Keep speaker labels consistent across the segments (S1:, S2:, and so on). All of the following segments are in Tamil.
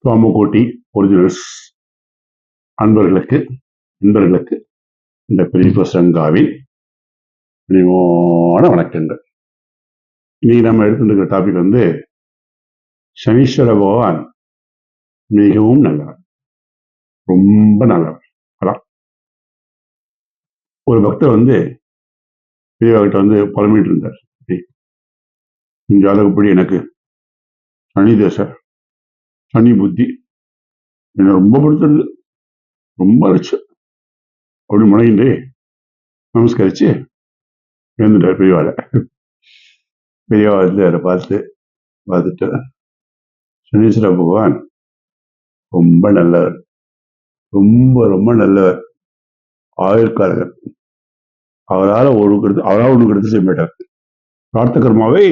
S1: காமகோட்டி ஒரிஜினல்ஸ் அன்பர்களுக்கு நண்பர்களுக்கு இந்த பெரிய சங்காவின் பணிவான வணக்கங்கள். இன்னைக்கு நம்ம எடுத்துருக்கிற டாபிக் வந்து சனீஸ்வர பகவான் மிகவும் நல்லவர், ரொம்ப நல்லவர். அதான் ஒரு பக்தர் வந்து பெரியவர்கிட்ட வந்து புலம்பிட்டு இருந்தார், இந்த அளவுப்படி எனக்கு சனி தேச சனி புத்தி என்ன ரொம்ப பிடிச்சிருக்கு, ரொம்ப அழைச்சு அப்படி முனைகின்றே நமஸ்கரிச்சு எழுந்துட்டார் பெரியவாள. பெரியவா வந்து அதை பார்த்துட்டு சனீஸ்வர பகவான் ரொம்ப நல்லவர், ரொம்ப ரொம்ப நல்லவர், ஆயுள்காரகர், அவரால் ஒண்ணு கெடுத்து செய்ய மாட்டார், பிரார்த்த கர்மாவை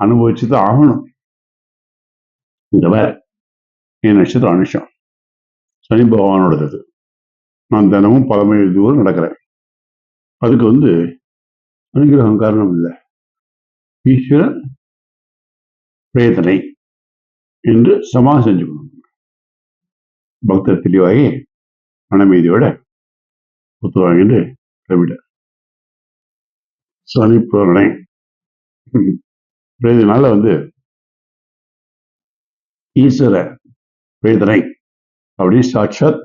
S1: அனுபவிச்சுதான் ஆகணும். இந்த என் நட்சத்திரம் அனுஷம், சனி பகவானோடது. நான் தினமும் 10 மைல் தூரம் நடக்கிறேன். அதுக்கு வந்து அனுகிரகம் காரணம் இல்லை, ஈஸ்வர பிரேதனை என்று சமாதி செஞ்சுக்கணும். பக்தர் தெளிவாகி மனமீதியோட புத்து வாங்கிட்டு கிளம்பிட்டார். சனி பிரேரணை பிரேதனால வந்து ஈஸ்வர பிரேதனை அப்படின்னு சாட்சாத்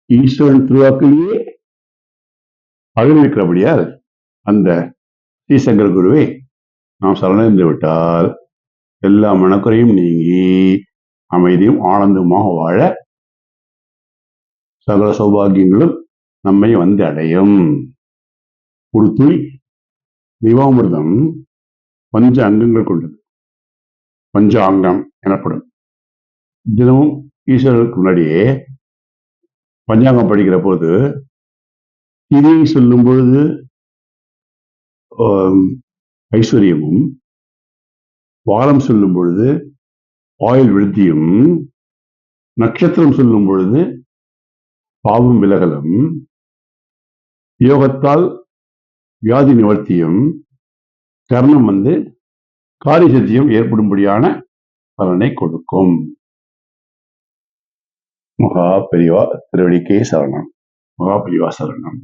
S1: ஈஸ்வரன் திருவாக்கிலேயே அழுவிக்கிறபடியால் அந்த ஸ்ரீசங்கர குருவை நாம் சரணடைந்து விட்டால் எல்லா மனக்குறையும் நீங்கி அமைதியும் ஆனந்தமாக வாழ சகல சௌபாகியங்களும் நம்மை வந்து அடையும். ஒரு துளி திவாமிர்தம் பஞ்ச அங்கங்கள் கொண்டது, பஞ்ச அங்கம் எனப்படும். தினமும் ஈஸ்வரனுக்கு முன்னாடியே பஞ்சாங்கம் படிக்கிற போது இதை சொல்லும் பொழுது ஐஸ்வர்யமும், வாரம் சொல்லும் பொழுது ஆயுள் விருத்தியும், நட்சத்திரம் சொல்லும் பொழுது பாவம் விலகலும், யோகத்தால் வியாதி நிவர்த்தியும், கர்ணம் வந்து காரிய சித்தியும் ஏற்படும்படியான பலனை கொடுக்கும். மகா பெரிவா திருவடிக்கே சரணம், மகா பெரிவா சரணம்.